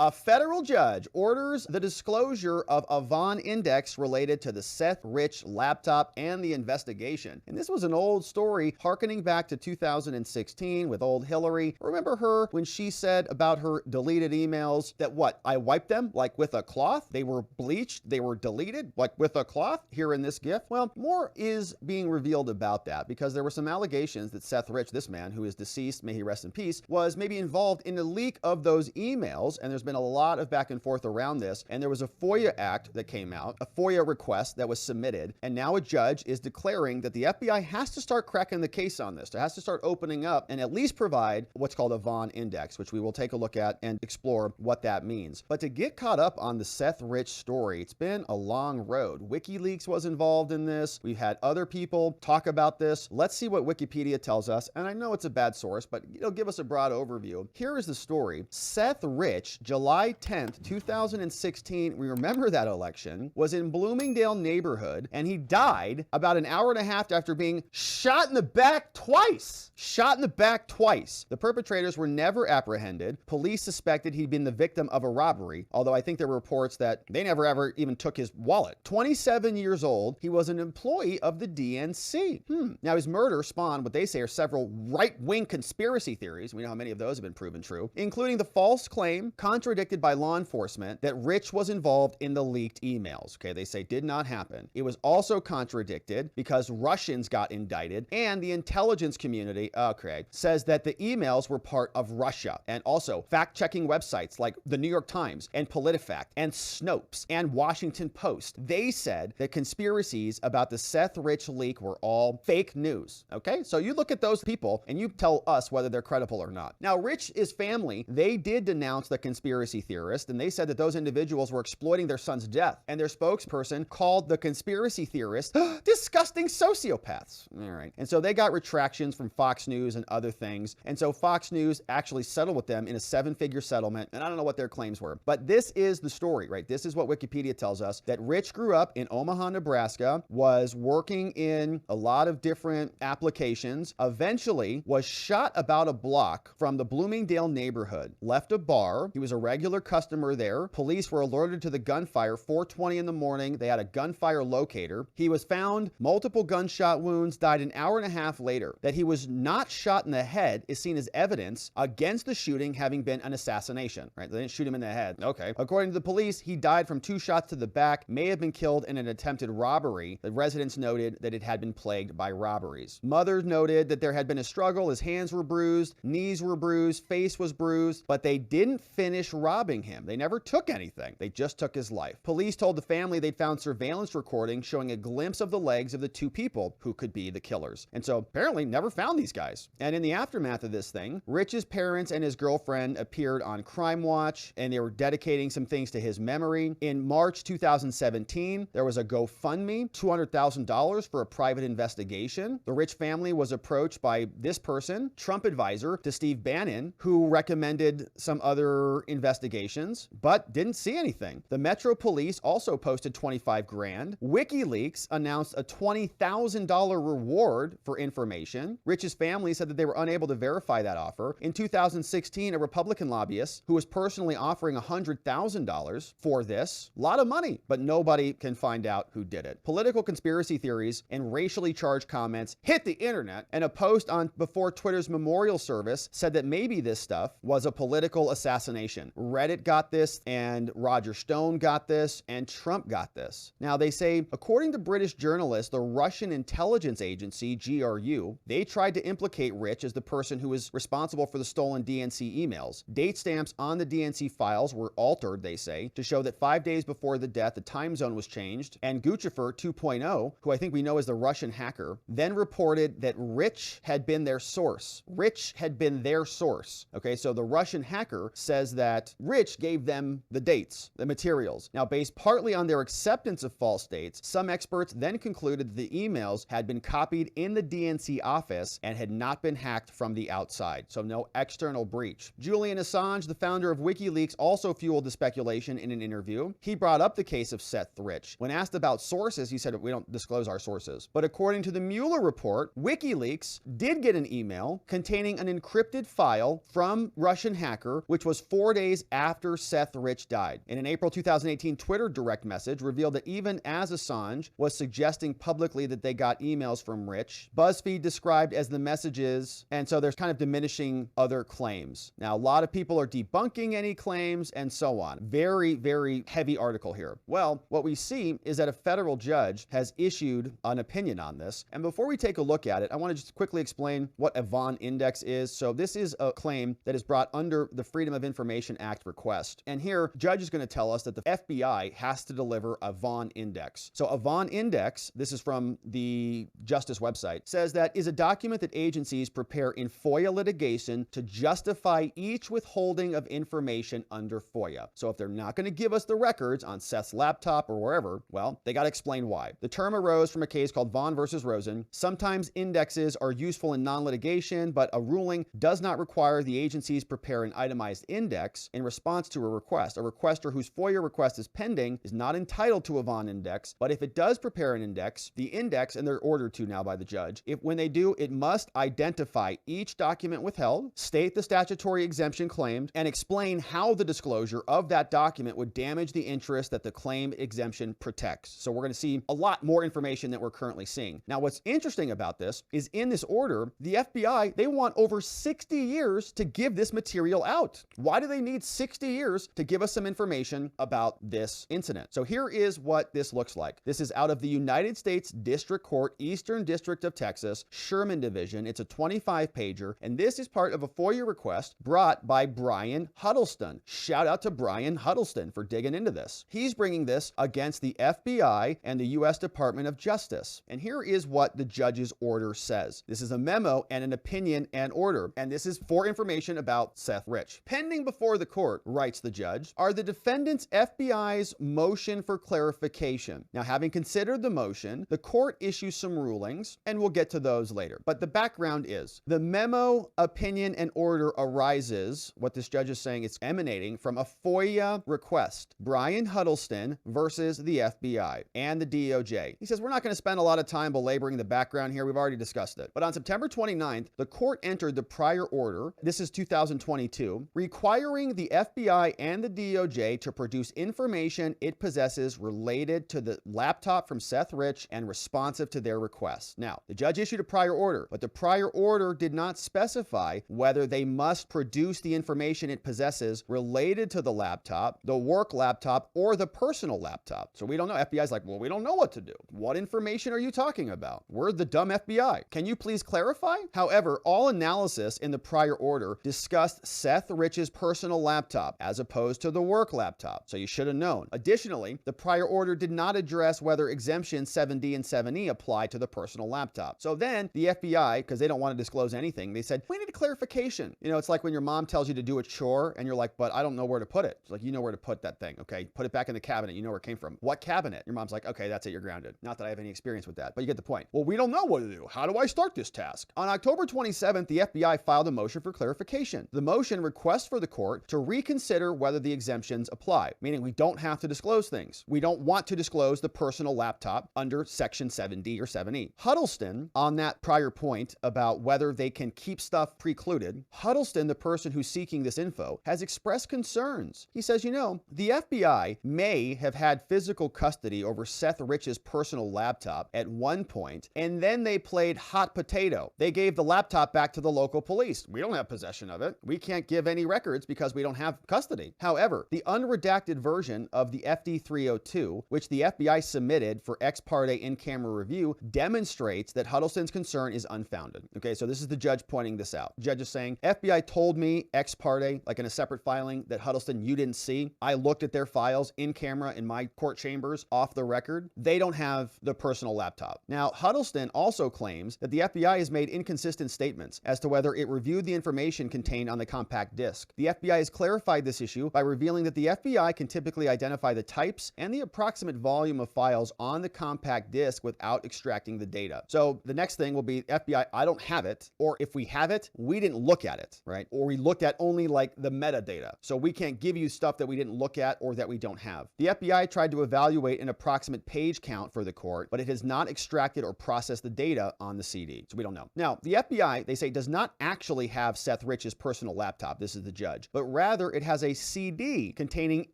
A federal judge orders the disclosure of a Vaughn Index related to the Seth Rich laptop and the investigation. And this was an old story harkening back to 2016 with old Hillary. Remember her when she said about her deleted emails that what? I wiped them like with a cloth? They were bleached, they were deleted like with a cloth here in this GIF? Well, more is being revealed about that because there were some allegations that Seth Rich, this man who is deceased, may he rest in peace, was maybe involved in the leak of those emails. And there's been a lot of back and forth around this. And there was a FOIA act that came out, a FOIA request that was submitted. And now a judge is declaring that the FBI has to start cracking the case on this. It has to start opening up and at least provide what's called a Vaughn Index, which we will take a look at and explore what that means. But to get caught up on the Seth Rich story, it's been a long road. WikiLeaks was involved in this. We've had other people talk about this. Let's see what Wikipedia tells us. And I know it's a bad source, but it'll give us a broad overview. Here is the story. Seth Rich, July 10th, 2016, we remember that election, was in Bloomingdale neighborhood, and he died about an hour and a half after being shot in the back twice. Shot in the back twice. The perpetrators were never apprehended. Police suspected he'd been the victim of a robbery, although I think there were reports that they never ever even took his wallet. 27 years old, he was an employee of the DNC. Now his murder spawned what they say are several right-wing conspiracy theories. We know how many of those have been proven true, including the false claim, contradicted by law enforcement, that Rich was involved in the leaked emails. Okay, they say did not happen. It was also contradicted because Russians got indicted, and the intelligence community, okay, says that the emails were part of Russia. And also fact-checking websites like the New York Times and PolitiFact and Snopes and Washington Post, they said that conspiracies about the Seth Rich leak were all fake news. Okay, so you look at those people and you tell us whether they're credible or not. Now, Rich's family, they did denounce the conspiracy theorist, and they said that those individuals were exploiting their son's death, and their spokesperson called the conspiracy theorists disgusting sociopaths. All right, and so they got retractions from Fox News and other things, and so Fox News actually settled with them in a 7-figure settlement, and I don't know what their claims were, but this is the story, right? This is what Wikipedia tells us, that Rich grew up in Omaha, Nebraska, was working in a lot of different applications, eventually was shot about a block from the Bloomingdale neighborhood, left a bar. He was a regular customer there. Police were alerted to the gunfire 4:20 in the morning. They had a gunfire locator. He was found multiple gunshot wounds, died an hour and a half later. That he was not shot in the head is seen as evidence against the shooting having been an assassination, right? They didn't shoot him in the head. Okay. According to the police, he died from 2 shots to the back, may have been killed in an attempted robbery. The residents noted that it had been plagued by robberies. Mother noted that there had been a struggle. His hands were bruised, knees were bruised, face was bruised, but they didn't finish robbing him. They never took anything. They just took his life. Police told the family they'd found surveillance recording showing a glimpse of the legs of the 2 people who could be the killers. And so apparently never found these guys. And in the aftermath of this thing, Rich's parents and his girlfriend appeared on Crime Watch, and they were dedicating some things to his memory. In March 2017, there was a GoFundMe, $200,000 for a private investigation. The Rich family was approached by this person, Trump advisor to Steve Bannon, who recommended some other investigations, but didn't see anything. The Metro Police also posted 25 grand. WikiLeaks announced a $20,000 reward for information. Rich's family said that they were unable to verify that offer. In 2016, a Republican lobbyist who was personally offering $100,000 for this, a lot of money, but nobody can find out who did it. Political conspiracy theories and racially charged comments hit the internet, and a post on before Twitter's memorial service said that maybe this stuff was a political assassination. Reddit got this, and Roger Stone got this, and Trump got this. Now, they say, according to British journalists, the Russian intelligence agency, GRU, they tried to implicate Rich as the person who was responsible for the stolen DNC emails. Date stamps on the DNC files were altered, they say, to show that 5 days before the death, the time zone was changed, and Guccifer 2.0, who I think we know is the Russian hacker, then reported that Rich had been their source. Rich had been their source. Okay, so the Russian hacker says that Rich gave them the dates, the materials. Now, based partly on their acceptance of false dates, some experts then concluded that the emails had been copied in the DNC office and had not been hacked from the outside, so no external breach. Julian Assange, the founder of WikiLeaks, also fueled the speculation in an interview. He brought up the case of Seth Rich. When asked about sources, he said, we don't disclose our sources. But according to the Mueller report, WikiLeaks did get an email containing an encrypted file from Russian hacker, which was 4 days days after Seth Rich died. In an April 2018 Twitter direct message revealed that even as Assange was suggesting publicly that they got emails from Rich, BuzzFeed described as the messages, and so there's kind of diminishing other claims. Now, a lot of people are debunking any claims and so on. Very, very heavy article here. Well, what we see is that a federal judge has issued an opinion on this. And before we take a look at it, I want to just quickly explain what a Vaughn Index is. So this is a claim that is brought under the Freedom of Information Act request. And here, judge is going to tell us that the FBI has to deliver a Vaughn Index. So a Vaughn Index, this is from the Justice website, says that is a document that agencies prepare in FOIA litigation to justify each withholding of information under FOIA. So if they're not going to give us the records on Seth's laptop or wherever, well, they got to explain why. The term arose from a case called Vaughn versus Rosen. Sometimes indexes are useful in non-litigation, but a ruling does not require the agencies prepare an itemized index in response to a request. A requester whose FOIA request is pending is not entitled to a Vaughn Index, but if it does prepare an index, the index, and they're ordered to now by the judge, when they do, it must identify each document withheld, state the statutory exemption claimed, and explain how the disclosure of that document would damage the interest that the claimed exemption protects. So we're going to see a lot more information than we're currently seeing. Now, what's interesting about this is in this order, the FBI, they want over 60 years to give this material out. Why do they need 60 years to give us some information about this incident? So here is what this looks like. This is out of the United States District Court, Eastern District of Texas, Sherman Division. It's a 25-pager, and this is part of a FOIA request brought by Brian Huddleston. Shout out to Brian Huddleston for digging into this. He's bringing this against the FBI and the U.S. Department of Justice. And here is what the judge's order says. This is a memo and an opinion and order, and this is for information about Seth Rich. Pending before the court, writes the judge, are the defendant's FBI's motion for clarification. Now, having considered the motion, the court issues some rulings, and we'll get to those later. But the background is the memo, opinion, and order arises, what this judge is saying, it's emanating from a FOIA request. Brian Huddleston versus the FBI and the DOJ. He says, we're not going to spend a lot of time belaboring the background here. We've already discussed it. But on September 29th, the court entered the prior order, this is 2022, requiring the FBI and the DOJ to produce information it possesses related to the laptop from Seth Rich and responsive to their requests. Now, the judge issued a prior order, but the prior order did not specify whether they must produce the information it possesses related to the laptop, the work laptop, or the personal laptop. So we don't know. FBI's like, well, we don't know what to do. What information are you talking about? We're the dumb FBI. Can you please clarify? However, all analysis in the prior order discussed Seth Rich's personal laptop as opposed to the work laptop. So you should have known. Additionally, the prior order did not address whether exemptions 7D and 7E apply to the personal laptop. So then the FBI, because they don't want to disclose anything, they said, we need a clarification. You know, it's like when your mom tells you to do a chore and you're like, but I don't know where to put it. It's like, you know where to put that thing. Okay. Put it back in the cabinet. You know where it came from. What cabinet? Your mom's like, okay, that's it. You're grounded. Not that I have any experience with that, but you get the point. Well, we don't know what to do. How do I start this task? On October 27th, the FBI filed a motion for clarification. The motion requests for the court to reconsider whether the exemptions apply, meaning we don't have to disclose things. We don't want to disclose the personal laptop under Section 7D or 7E. Huddleston, on that prior point about whether they can keep stuff precluded, Huddleston, the person who's seeking this info, has expressed concerns. He says, you know, the FBI may have had physical custody over Seth Rich's personal laptop at one point, and then they played hot potato. They gave the laptop back to the local police. We don't have possession of it. We can't give any records because we don't have custody. However, the unredacted version of the FD 302, which the FBI submitted for ex parte in-camera review, demonstrates that Huddleston's concern is unfounded. Okay, so this is the judge pointing this out. The judge is saying, FBI told me ex parte, like in a separate filing, that Huddleston, you didn't see. I looked at their files in camera in my court chambers off the record. They don't have the personal laptop. Now, Huddleston also claims that the FBI has made inconsistent statements as to whether it reviewed the information contained on the compact disc. The FBI has clarified this issue by revealing that the FBI can typically identify the types and the approximate volume of files on the compact disc without extracting the data. So the next thing will be, FBI, I don't have it, or if we have it, we didn't look at it, right? Or we looked at only like the metadata. So we can't give you stuff that we didn't look at or that we don't have. The FBI tried to evaluate an approximate page count for the court, but it has not extracted or processed the data on the CD. So we don't know. Now, the FBI, they say, does not actually have Seth Rich's personal laptop. This is the judge, but Rather, it has a CD containing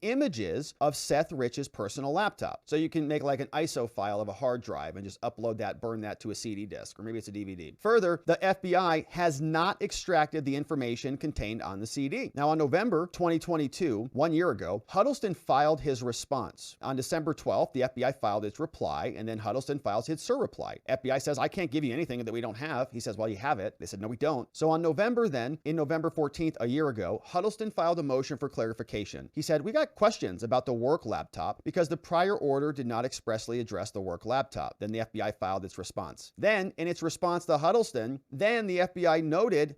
images of Seth Rich's personal laptop. So you can make like an ISO file of a hard drive and just upload that, burn that to a CD disk, or maybe it's a DVD. Further, the FBI has not extracted the information contained on the CD. Now, on November 2022, 1 year ago, Huddleston filed his response. On December 12th, the FBI filed its reply, and then Huddleston files his reply. FBI says, I can't give you anything that we don't have. He says, well, you have it. They said, no, we don't. So on November 14th, a year ago, Huddleston filed a motion for clarification. He said, we got questions about the work laptop because the prior order did not expressly address the work laptop. Then the FBI filed its response. Then, in its response to Huddleston, then the FBI noted,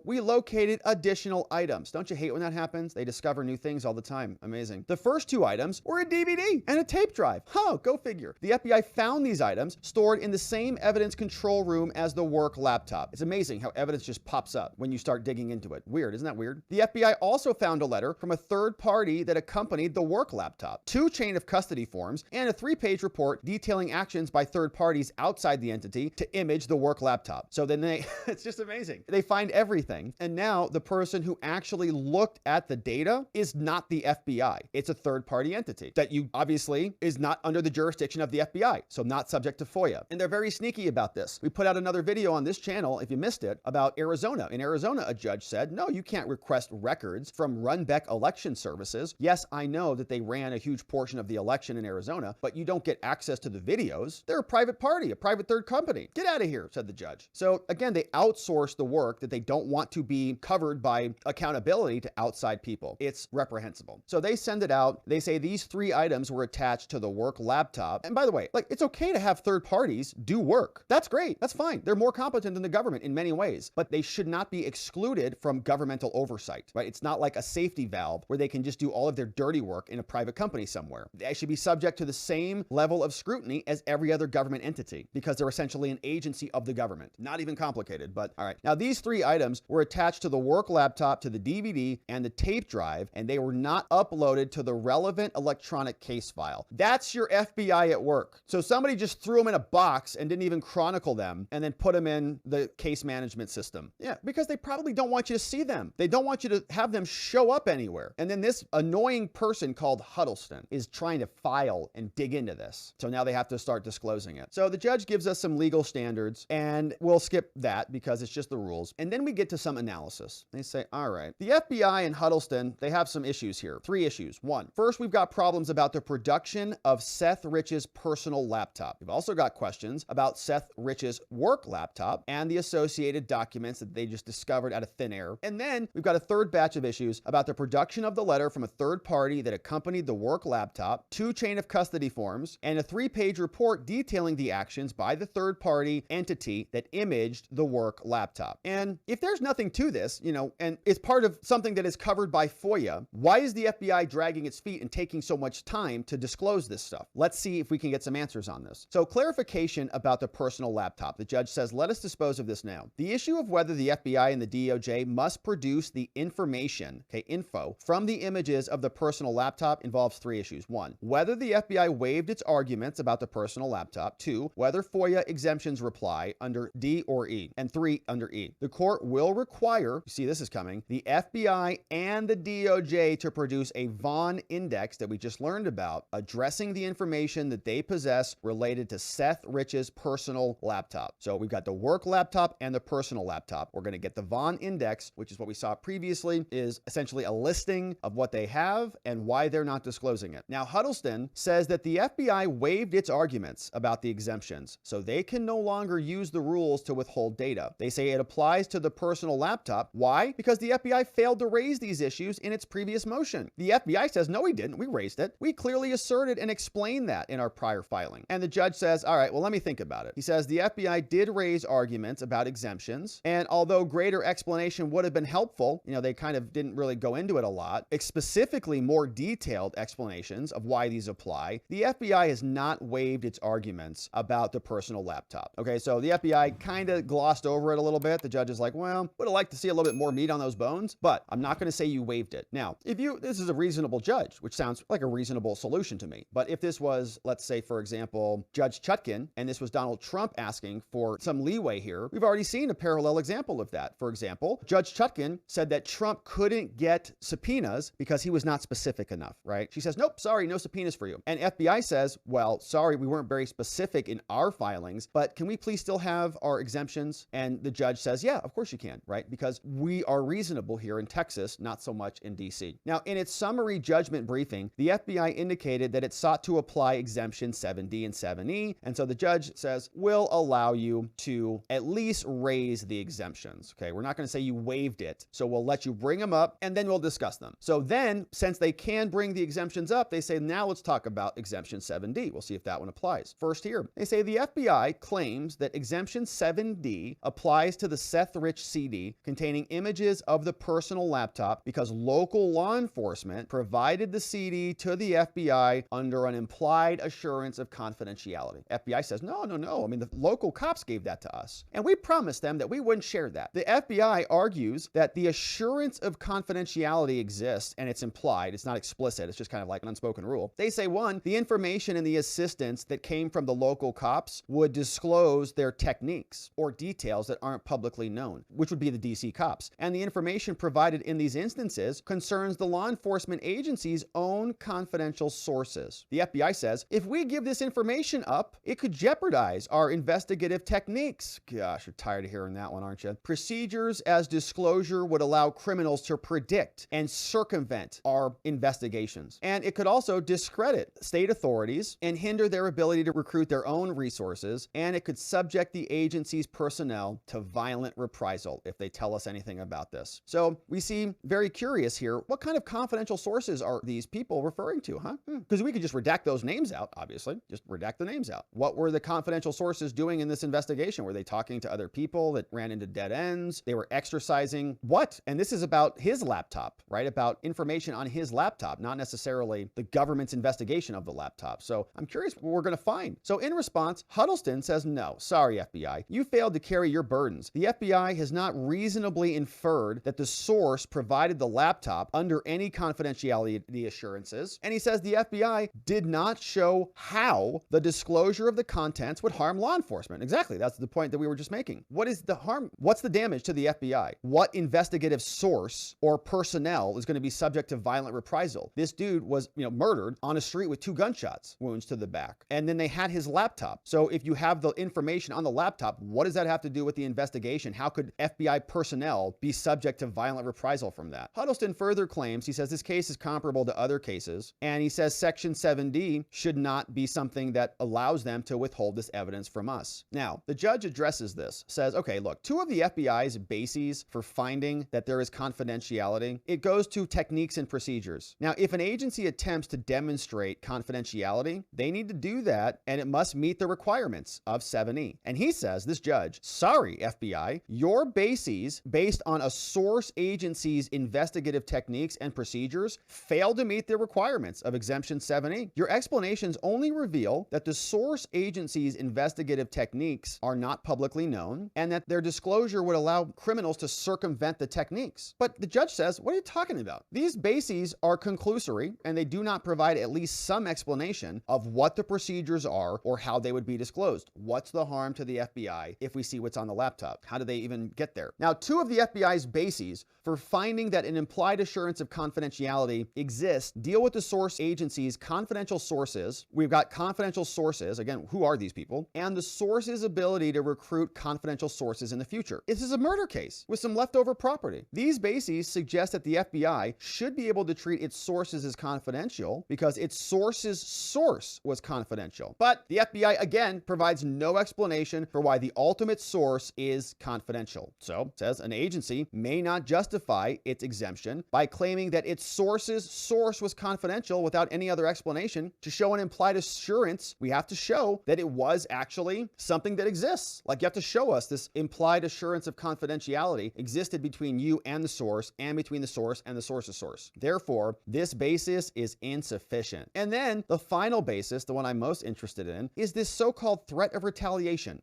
we located additional items. Don't you hate when that happens? They discover new things all the time. Amazing. The first two items were a DVD and a tape drive. Go figure. The FBI found these items stored in the same evidence control room as the work laptop. It's amazing how evidence just pops up when you start digging into it. Weird, isn't that weird? The FBI also found a letter from a third party that accompanied the work laptop, 2 chain of custody forms, and a 3-page report detailing actions by third parties outside the entity to image the work laptop. So then it's just amazing. They find everything. And now the person who actually looked at the data is not the FBI. It's a third party entity that obviously is not under the jurisdiction of the FBI, so not subject to FOIA. And they're very sneaky about this. We put out another video on this channel, if you missed it, about Arizona. In Arizona, a judge said, no, you can't request records from Runbeck Election Services. Yes, I know that they ran a huge portion of the election in Arizona, but you don't get access to the videos. They're a private party, a private third company. Get out of here, said the judge. So again, they outsource the work that they don't want to be covered by accountability to outside people. It's reprehensible. So they send it out. They say these 3 items were attached to the work laptop. And by the way, it's okay to have third parties do work. That's great. That's fine. They're more competent than the government in many ways, but they should not be excluded from governmental oversight, right? It's not like a safety valve where they can just do all of their dirty work in a private company somewhere. They should be subject to the same level of scrutiny as every other government entity because they're essentially an agency of the government. Not even complicated, but all right. Now, these 3 items were attached to the work laptop, to the DVD, and the tape drive, and they were not uploaded to the relevant electronic case file. That's your FBI at work. So somebody just threw them in a box and didn't even chronicle them and then put them in the case management system. Yeah, because they probably don't want you to see them. They don't want you to have them show up anywhere. And then this annoying person called Huddleston is trying to file and dig into this. So now they have to start disclosing it. So the judge gives us some legal standards, and we'll skip that because it's just the rules. And then we get to some analysis. They say, all right, the FBI and Huddleston, they have some issues here. 3 issues. 1, first, we've got problems about the production of Seth Rich's personal laptop. We've also got questions about Seth Rich's work laptop and the associated documents that they just discovered out of thin air. And then we've got a third batch of issues about the production of the letter from a third party that accompanied the work laptop, 2 chain of custody forms, and a 3-page report detailing the actions by the third party entity that imaged the work laptop. And if there's nothing to this, and it's part of something that is covered by FOIA, why is the FBI dragging its feet and taking so much time to disclose this stuff? Let's see if we can get some answers on this. So clarification about the personal laptop. The judge says, let us dispose of this now. The issue of whether the FBI and the DOJ must produce the information, info, from the images of the personal laptop involves 3 issues. 1, whether the FBI waived its arguments about the personal laptop. 2, whether FOIA exemptions apply under D or E. And 3, under E. The court will require, you see this is coming, the FBI and the DOJ to produce a Vaughn Index that we just learned about, addressing the information that they possess related to Seth Rich's personal laptop. So we've got the work laptop and the personal laptop. We're going to get the Vaughn Index, which is what we saw previously, is essentially a listing of what they have and why they're not disclosing it. Now, Huddleston says that the FBI waived its arguments about the exemptions, so they can no longer use the rules to withhold data. They say it applies to the personal laptop. Why? Because the FBI failed to raise these issues in its previous motion. The FBI says, no, we didn't. We raised it. We clearly asserted and explained that in our prior filing. And the judge says, all right, well, let me think about it. He says the FBI did raise arguments about exemptions, and although greater explanation would have been helpful, they kind of didn't really go into it a lot, specifically more detailed explanations of why these apply, the FBI has not waived its arguments about the personal laptop. Okay, so the FBI kind of glossed over it a little bit. The judge is like, well, would have liked to see a little bit more meat on those bones, but I'm not going to say you waived it. Now, this is a reasonable judge, which sounds like a reasonable solution to me. But if this was, let's say, for example, Judge Chutkan, and this was Donald Trump asking for some leeway here, we've already seen a parallel example of that. For example, Judge Chutkan said that Trump could couldn't get subpoenas because he was not specific enough, right? She says, nope, sorry, no subpoenas for you. And FBI says, well, sorry, we weren't very specific in our filings, but can we please still have our exemptions? And the judge says, yeah, of course you can, right? Because we are reasonable here in Texas, not so much in DC. Now, in its summary judgment briefing, the FBI indicated that it sought to apply exemption 7D and 7E. And so the judge says, we'll allow you to at least raise the exemptions. Okay, we're not going to say you waived it. So we'll let you bring them up and then we'll discuss them. So then, since they can bring the exemptions up, they say, now let's talk about exemption 7D. We'll see if that one applies. First here, they say the FBI claims that exemption 7D applies to the Seth Rich CD containing images of the personal laptop because local law enforcement provided the CD to the FBI under an implied assurance of confidentiality. FBI says, no. I mean, the local cops gave that to us, and we promised them that we wouldn't share that. The FBI argues that the assurance of confidentiality exists, and it's implied. It's not explicit. It's just kind of like an unspoken rule. They say, one, the information and the assistance that came from the local cops would disclose their techniques or details that aren't publicly known, which would be the DC cops. And the information provided in these instances concerns the law enforcement agency's own confidential sources. The FBI says, if we give this information up, it could jeopardize our investigative techniques. Gosh, you're tired of hearing that one, aren't you? Procedures as disclosure would allow criminals to predict and circumvent our investigations. And it could also discredit state authorities and hinder their ability to recruit their own resources. And it could subject the agency's personnel to violent reprisal if they tell us anything about this. So we seem very curious here. What kind of confidential sources are these people referring to, huh? Because we could just redact those names out, obviously. Just redact the names out. What were the confidential sources doing in this investigation? Were they talking to other people that ran into dead ends? They were exercising what? And this is about his laptop, right? About information on his laptop, not necessarily the government's investigation of the laptop. So I'm curious what we're going to find. So in response, Huddleston says, no, sorry, FBI. You failed to carry your burdens. The FBI has not reasonably inferred that the source provided the laptop under any confidentiality assurances. And he says the FBI did not show how the disclosure of the contents would harm law enforcement. Exactly. That's the point that we were just making. What is the harm? What's the damage to the FBI? What investigative source or personnel is going to be subject to violent reprisal? This dude was, murdered on a street with 2 gunshots wounds to the back. And then they had his laptop. So if you have the information on the laptop, what does that have to do with the investigation? How could FBI personnel be subject to violent reprisal from that? Huddleston further claims, he says this case is comparable to other cases. And he says Section 7D should not be something that allows them to withhold this evidence from us. Now, the judge addresses this, says, okay, look, 2 of the FBI's bases for finding that there is confidentiality, it goes to techniques and procedures. Now, if an agency attempts to demonstrate confidentiality, they need to do that, and it must meet the requirements of 7E. And he says, this judge, sorry, FBI, your bases based on a source agency's investigative techniques and procedures fail to meet the requirements of exemption 7E. Your explanations only reveal that the source agency's investigative techniques are not publicly known and that their disclosure would allow criminals to circumvent the techniques. But the judge says, what are you talking about? These bases are conclusory and they do not provide at least some explanation of what the procedures are or how they would be disclosed. What's the harm to the FBI if we see what's on the laptop? How do they even get there? Now, 2 of the FBI's bases for finding that an implied assurance of confidentiality exists deal with the source agency's confidential sources. We've got confidential sources. Again, who are these people? And the source's ability to recruit confidential sources in the future. This is a murder case with some leftover property. These bases suggest that the FBI should be able to treat its sources as confidential because its source's source was confidential. But the FBI, again, provides no explanation for why the ultimate source is confidential. So it says an agency may not justify its exemption by claiming that its source's source was confidential without any other explanation. To show an implied assurance, we have to show that it was actually something that exists. Like you have to show us this implied assurance of confidentiality existed between you and the source and between the source and the source's source. Therefore, this basis is insufficient. And then the final basis, the one I'm most interested in, is this so-called threat of retaliation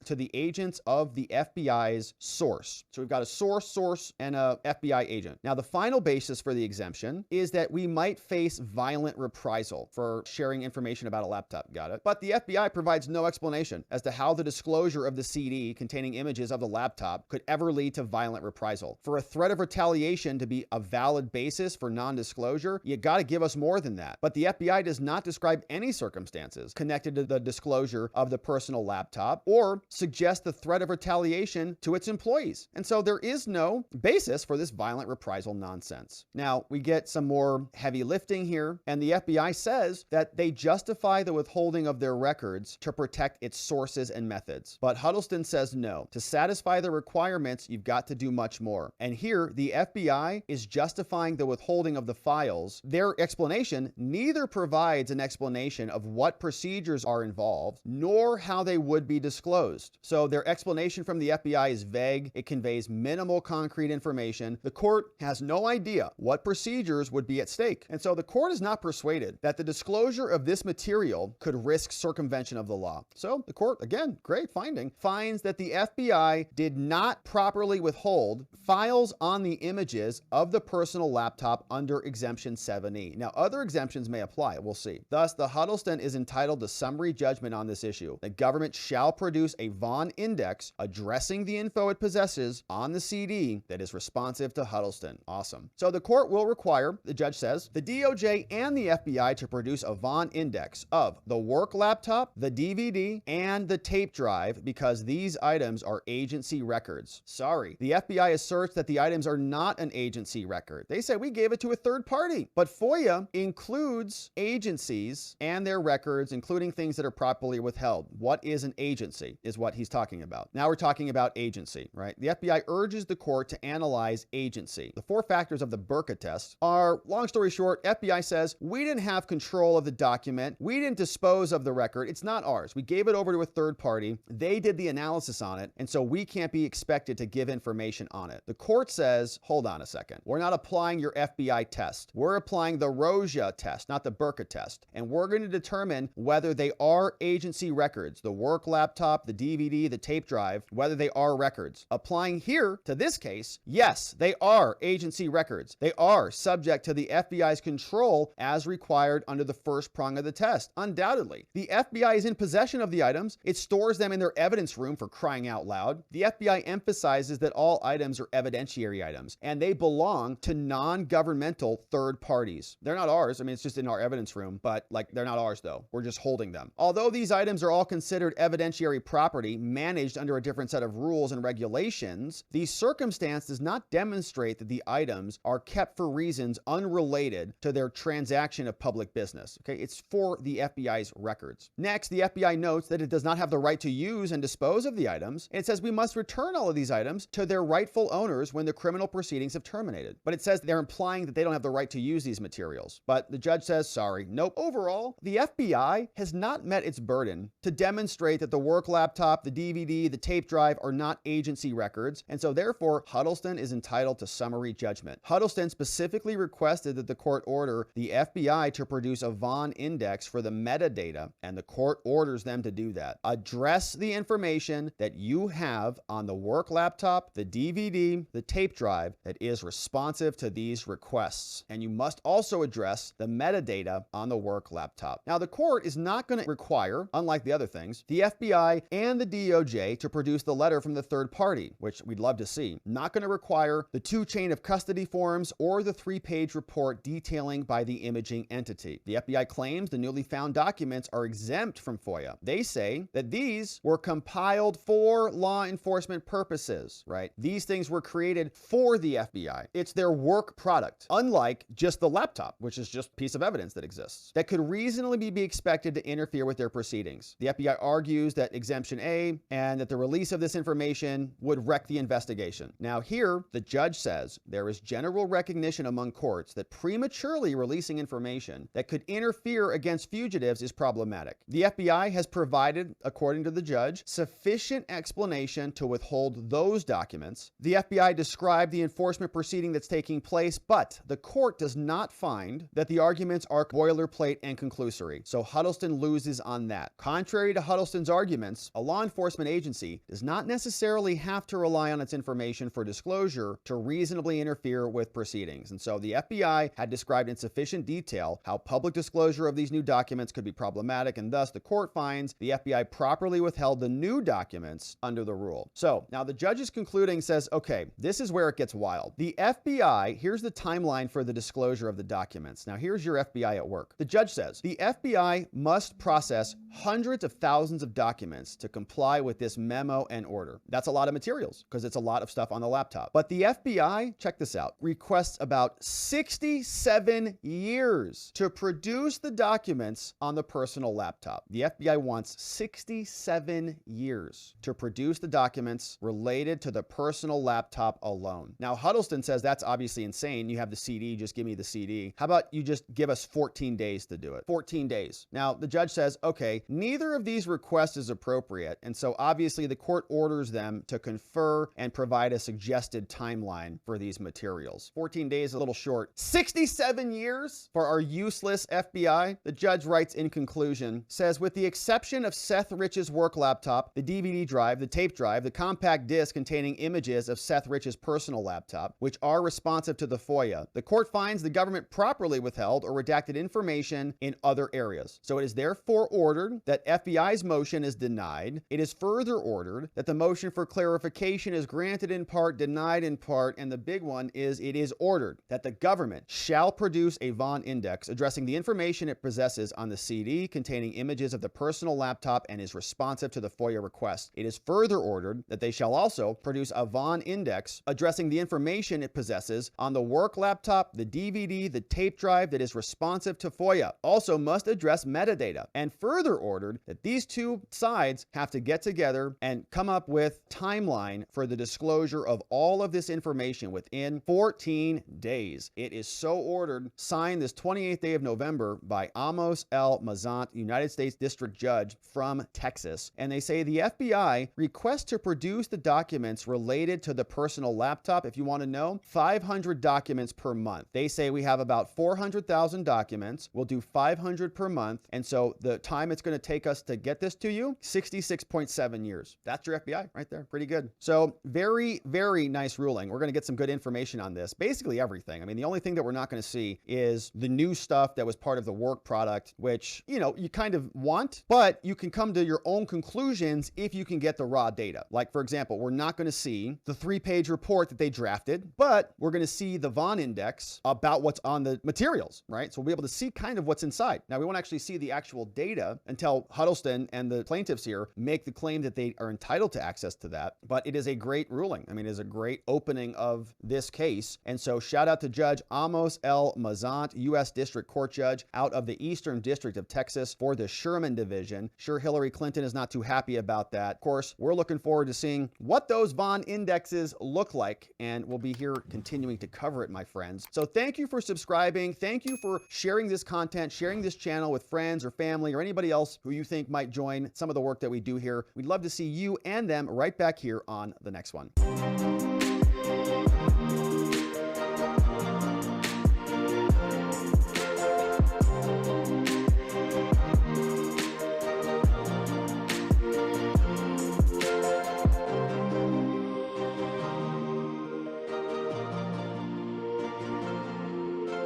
to the agents of the FBI's source. So we've got a source, and a FBI agent. Now, the final basis for the exemption is that we might face violent reprisal for sharing information about a laptop. Got it? But the FBI provides no explanation as to how the disclosure of the CD containing images of the laptop could ever lead to violent reprisal. For a threat of retaliation retaliation to be a valid basis for non-disclosure, you got to give us more than that. But the FBI does not describe any circumstances connected to the disclosure of the personal laptop or suggest the threat of retaliation to its employees. And so there is no basis for this violent reprisal nonsense. Now, we get some more heavy lifting here, and the FBI says that they justify the withholding of their records to protect its sources and methods. But Huddleston says no. To satisfy the requirements, you've got to do much more. And here, the FBI is justifying the withholding of the files. Their explanation neither provides an explanation of what procedures are involved, nor how they would be disclosed. So their explanation from the FBI is vague. It conveys minimal concrete information. The court has no idea what procedures would be at stake. And so the court is not persuaded that the disclosure of this material could risk circumvention of the law. So the court, again, great finding, finds that the FBI did not properly withhold files on the images of the personal laptop under Exemption 7E. Now, other exemptions may apply. We'll see. Thus, the Huddleston is entitled to summary judgment on this issue. The government shall produce a Vaughn Index addressing the info it possesses on the CD that is responsive to Huddleston. Awesome. So the court will require, the judge says, the DOJ and the FBI to produce a Vaughn Index of the work laptop, the DVD, and the tape drive because these items are agency records. Sorry, the FBI asserts that the items are not an agency record. They say we gave it to a third party, but FOIA includes agencies and their records, including things that are properly withheld. What is an agency is what he's talking about. Now we're talking about agency, right? The FBI urges the court to analyze agency. The 4 factors of the Burka test are, long story short, FBI says we didn't have control of the document. We didn't dispose of the record. It's not ours. We gave it over to a third party. They did the analysis on it, and so we can't be expected to give information on it. The court says, hold on a second. We're not applying your FBI test. We're applying the Roja test, not the Burka test. And we're going to determine whether they are agency records, the work laptop, the DVD, the tape drive, whether they are records. Applying here to this case, yes, they are agency records. They are subject to the FBI's control as required under the first prong of the test. Undoubtedly, the FBI is in possession of the items. It stores them in their evidence room, for crying out loud. The FBI emphasizes that all items are evidentiary items, and they belong to non-governmental third parties. They're not ours. I mean, it's just in our evidence room, but like they're not ours though. We're just holding them. Although these items are all considered evidentiary property managed under a different set of rules and regulations, the circumstance does not demonstrate that the items are kept for reasons unrelated to their transaction of public business. Okay, it's for the FBI's records. Next, the FBI notes that it does not have the right to use and dispose of the items. It says we must return all of these items to their rightful owners when the criminal proceedings have terminated. But it says they're implying that they don't have the right to use these materials. But the judge says, sorry, nope. Overall, the FBI has not met its burden to demonstrate that the work laptop, the DVD, the tape drive are not agency records, and so therefore Huddleston is entitled to summary judgment. Huddleston specifically requested that the court order the FBI to produce a Vaughn Index for the metadata, and the court orders them to do that. Address the information that you have on the work laptop, the DVD, the tape drive that is responsive to these requests, and you must also address the metadata on the work laptop. Now, the court is not going to require, unlike the other things, the FBI and the DOJ to produce the letter from the third party, which we'd love to see. Not going to require the 2 chain of custody forms or the 3-page report detailing by the imaging entity. The FBI claims the newly found documents are exempt from FOIA. They say that these were compiled for law enforcement purposes, right? These things were created for the FBI. It's their work product, unlike just the laptop, which is just a piece of evidence that exists, that could reasonably be expected to interfere with their proceedings. The FBI argues that Exemption A and that the release of this information would wreck the investigation. Now here, the judge says there is general recognition among courts that prematurely releasing information that could interfere against fugitives is problematic. The FBI has provided, according to the judge, sufficient explanation to withhold those documents. The FBI described the enforcement proceeding that's taking place, but the court does not find that the arguments are boilerplate and conclusory. So Huddleston loses on that. Contrary to Huddleston's arguments, a law enforcement agency does not necessarily have to rely on its information for disclosure to reasonably interfere with proceedings. And so the FBI had described in sufficient detail how public disclosure of these new documents could be problematic, and thus the court finds the FBI properly withheld the new documents under the rule. So now the judge's concluding says, okay, this is where it gets gets wild. The FBI, here's the timeline for the disclosure of the documents. Now, here's your FBI at work. The judge says, the FBI must process hundreds of thousands of documents to comply with this memo and order. That's a lot of materials because it's a lot of stuff on the laptop. But the FBI, check this out, requests about 67 years to produce the documents on the personal laptop. The FBI wants 67 years to produce the documents related to the personal laptop alone. Now, Huddleston says that's obviously insane. You have the CD, just give me the CD. How about you just give us 14 days to do it? 14 days. Now, the judge says, okay, neither of these requests is appropriate. And so obviously the court orders them to confer and provide a suggested timeline for these materials. 14 days, a little short. 67 years for our useless FBI? The judge writes in conclusion, says, with the exception of Seth Rich's work laptop, the DVD drive, the tape drive, the compact disc containing images of Seth Rich's personal laptop, which are responsive to the FOIA, the court finds the government properly withheld or redacted information in other areas. So it is therefore ordered that FBI's motion is denied. It is further ordered that the motion for clarification is granted in part, denied in part, and the big one is it is ordered that the government shall produce a Vaughn Index addressing the information it possesses on the CD containing images of the personal laptop and is responsive to the FOIA request. It is further ordered that they shall also produce a Vaughn Index addressing the information it possesses on the work laptop, the DVD, the tape drive that is responsive to FOIA. Also must address metadata, and further ordered that these two sides have to get together and come up with timeline for the disclosure of all of this information within 14 days. It is so ordered, signed this 28th day of November by Amos L. Mazant, United States District Judge from Texas. And they say the FBI requests to produce the documents related to the personal laptop. If you want to know, 500 documents per month. They say we have about 400,000 documents. We'll do 500 per month. And so the time it's going to take us to get this to you, 66.7 years. That's your FBI right there. Pretty good. So very, very nice ruling. We're going to get some good information on this. Basically everything. I mean, the only thing that we're not going to see is the new stuff that was part of the work product, which, you know, you kind of want, but you can come to your own conclusions if you can get the raw data. Like, for example, we're not going to see the 3-page report that they drafted, but we're going to see the Vaughn Index about what's on the materials, right? So we'll be able to see kind of what's inside. Now, we won't actually see the actual data until Huddleston and the plaintiffs here make the claim that they are entitled to access to that, but it is a great ruling. I mean, it is a great opening of this case. And so shout out to Judge Amos L. Mazant, U.S. District Court Judge out of the Eastern District of Texas for the Sherman Division. Sure, Hillary Clinton is not too happy about that. Of course, we're looking forward to seeing what those Vaughn Indexes look like, and we'll be here continuing to cover it, my friends. So thank you for subscribing. Thank you for sharing this content, sharing this channel with friends or family or anybody else who you think might join some of the work that we do here. We'd love to see you and them right back here on the next one.